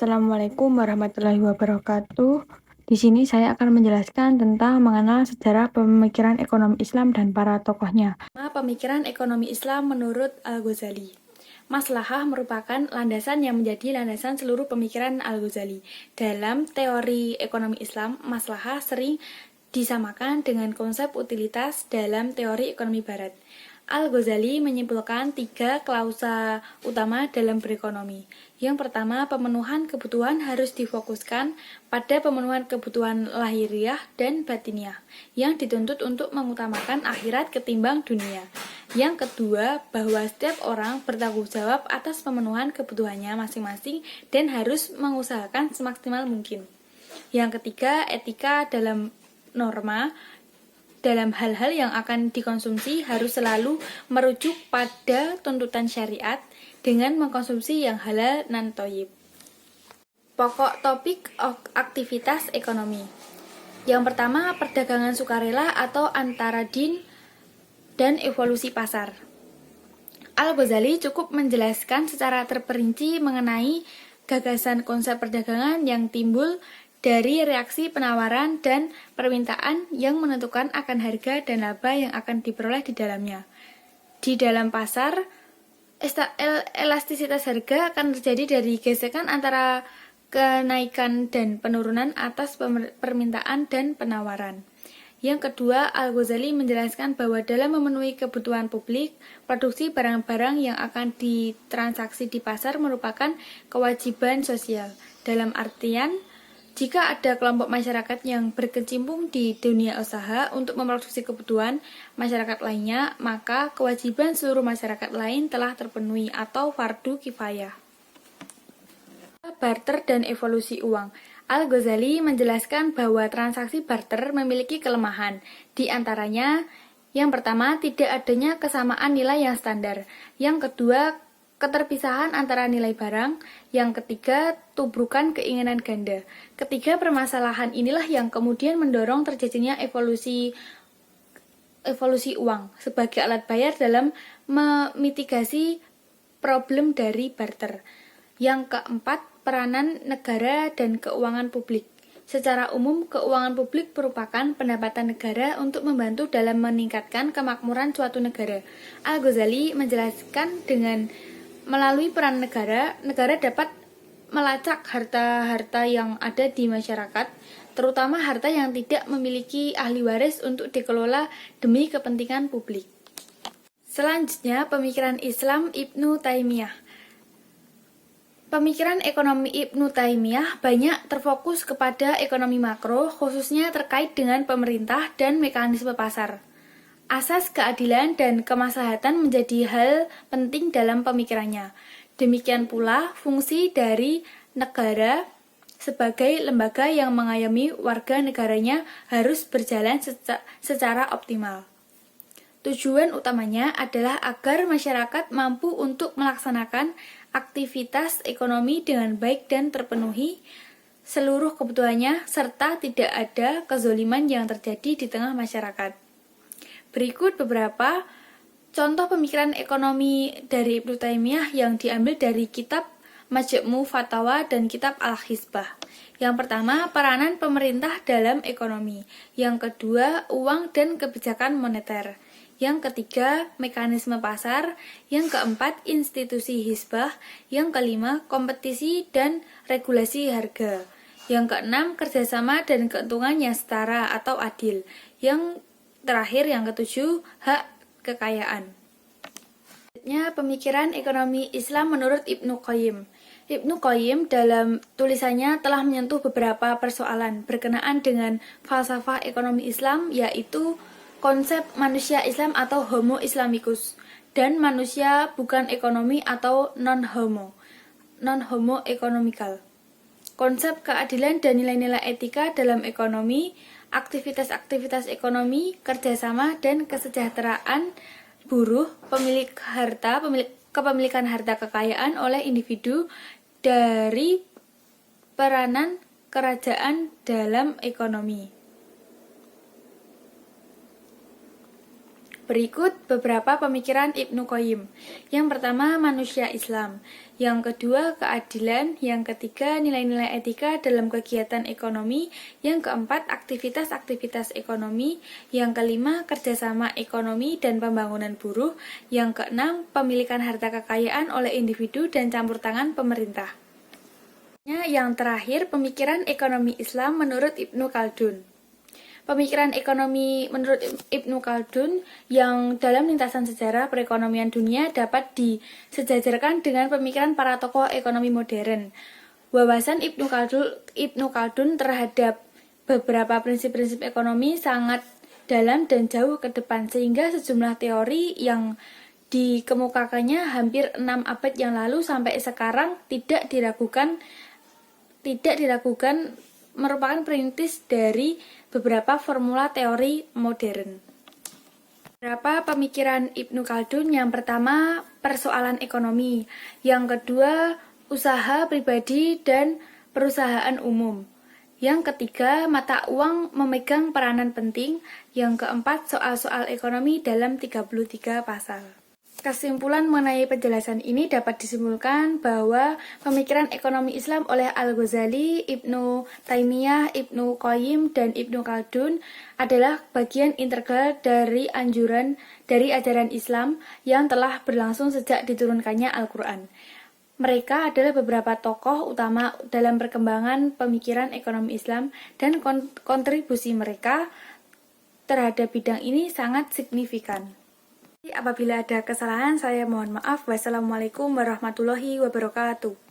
Assalamualaikum warahmatullahi wabarakatuh. Di sini saya akan menjelaskan tentang mengenal sejarah pemikiran ekonomi Islam dan para tokohnya. Pemikiran ekonomi Islam menurut Al-Ghazali. Maslahah merupakan landasan yang menjadi landasan seluruh pemikiran Al-Ghazali. Dalam teori ekonomi Islam, maslahah sering disamakan dengan konsep utilitas dalam teori ekonomi Barat. Al-Ghazali menyimpulkan 3 klausa utama dalam berekonomi. Yang pertama, pemenuhan kebutuhan harus difokuskan pada pemenuhan kebutuhan lahiriah dan batiniah yang dituntut untuk mengutamakan akhirat ketimbang dunia. Yang kedua, bahwa setiap orang bertanggung jawab atas pemenuhan kebutuhannya masing-masing dan harus mengusahakan semaksimal mungkin. Yang ketiga, etika dalam norma dalam hal-hal yang akan dikonsumsi harus selalu merujuk pada tuntutan syariat dengan mengkonsumsi yang halal dan thayyib. Pokok topik aktivitas ekonomi. Yang pertama, perdagangan sukarela atau antara din dan evolusi pasar. Al-Ghazali cukup menjelaskan secara terperinci mengenai gagasan konsep perdagangan yang timbul dari reaksi penawaran dan permintaan yang menentukan akan harga dan laba yang akan diperoleh di dalamnya. Di dalam pasar, elastisitas harga akan terjadi dari gesekan antara kenaikan dan penurunan atas permintaan dan penawaran. Yang kedua, Al-Ghazali menjelaskan bahwa dalam memenuhi kebutuhan publik, produksi barang-barang yang akan ditransaksi di pasar merupakan kewajiban sosial. Dalam artian, jika ada kelompok masyarakat yang berkecimpung di dunia usaha untuk memproduksi kebutuhan masyarakat lainnya, maka kewajiban seluruh masyarakat lain telah terpenuhi atau fardu kifayah. Barter dan evolusi uang. Al-Ghazali menjelaskan bahwa transaksi barter memiliki kelemahan. Di antaranya, yang pertama, tidak adanya kesamaan nilai yang standar. Yang kedua, keterpisahan antara nilai barang. Yang ketiga, tubrukan keinginan ganda. Ketiga permasalahan inilah yang kemudian mendorong terjadinya evolusi uang sebagai alat bayar dalam memitigasi problem dari barter. Yang keempat, peranan negara dan keuangan publik. Secara umum, keuangan publik merupakan pendapatan negara untuk membantu dalam meningkatkan kemakmuran suatu negara. Al-Ghazali menjelaskan dengan melalui peran negara dapat melacak harta-harta yang ada di masyarakat, terutama harta yang tidak memiliki ahli waris untuk dikelola demi kepentingan publik. Selanjutnya, pemikiran Islam Ibnu Taimiyah. Pemikiran ekonomi Ibnu Taimiyah banyak terfokus kepada ekonomi makro, khususnya terkait dengan pemerintah dan mekanisme pasar. Asas keadilan dan kemaslahatan menjadi hal penting dalam pemikirannya. Demikian pula fungsi dari negara sebagai lembaga yang mengayomi warga negaranya harus berjalan secara optimal. Tujuan utamanya adalah agar masyarakat mampu untuk melaksanakan aktivitas ekonomi dengan baik dan terpenuhi seluruh kebutuhannya serta tidak ada kezoliman yang terjadi di tengah masyarakat. Berikut beberapa contoh pemikiran ekonomi dari Ibnu Taimiyah yang diambil dari kitab Majmu' Fatawa dan kitab Al-Hizbah. Yang pertama, peranan pemerintah dalam ekonomi. Yang kedua, uang dan kebijakan moneter. Yang ketiga, mekanisme pasar. Yang keempat, institusi hizbah. Yang kelima, kompetisi dan regulasi harga. Yang keenam, kerjasama dan keuntungan yang setara atau adil. Yang terakhir, yang ketujuh, hak kekayaan. Selanjutnya, pemikiran ekonomi Islam menurut Ibnu Qayyim. Ibnu Qayyim dalam tulisannya telah menyentuh beberapa persoalan berkenaan dengan falsafah ekonomi Islam, yaitu konsep manusia Islam atau homo islamicus dan manusia bukan ekonomi atau non-homo economical. Konsep keadilan dan nilai-nilai etika dalam ekonomi, aktivitas-aktivitas ekonomi, kerjasama dan kesejahteraan buruh, kepemilikan harta kekayaan oleh individu dari peranan kerajaan dalam ekonomi. Berikut beberapa pemikiran Ibnu Qayyim. Yang pertama, manusia Islam. Yang kedua, keadilan. Yang ketiga, nilai-nilai etika dalam kegiatan ekonomi. Yang keempat, aktivitas-aktivitas ekonomi. Yang kelima, kerjasama ekonomi dan pembangunan buruh. Yang keenam, pemilikan harta kekayaan oleh individu dan campur tangan pemerintah. Yang terakhir, pemikiran ekonomi Islam menurut Ibnu Khaldun. Pemikiran ekonomi menurut Ibnu Khaldun yang dalam lintasan sejarah perekonomian dunia dapat disejajarkan dengan pemikiran para tokoh ekonomi modern. Wawasan Ibnu Khaldun terhadap beberapa prinsip-prinsip ekonomi sangat dalam dan jauh ke depan, sehingga sejumlah teori yang dikemukakannya hampir 6 abad yang lalu sampai sekarang tidak diragukan merupakan perintis dari beberapa formula teori modern. Beberapa pemikiran Ibnu Khaldun. Yang pertama, persoalan ekonomi. Yang kedua, usaha pribadi dan perusahaan umum. Yang ketiga, mata uang memegang peranan penting. Yang keempat, soal-soal ekonomi dalam 33 pasal. Kesimpulan mengenai penjelasan ini dapat disimpulkan bahwa pemikiran ekonomi Islam oleh Al-Ghazali, Ibnu Taimiyah, Ibnu Qayyim, dan Ibnu Khaldun adalah bagian integral dari ajaran Islam yang telah berlangsung sejak diturunkannya Al-Quran. Mereka adalah beberapa tokoh utama dalam perkembangan pemikiran ekonomi Islam, dan kontribusi mereka terhadap bidang ini sangat signifikan. Apabila ada kesalahan, saya mohon maaf. Wassalamualaikum warahmatullahi wabarakatuh.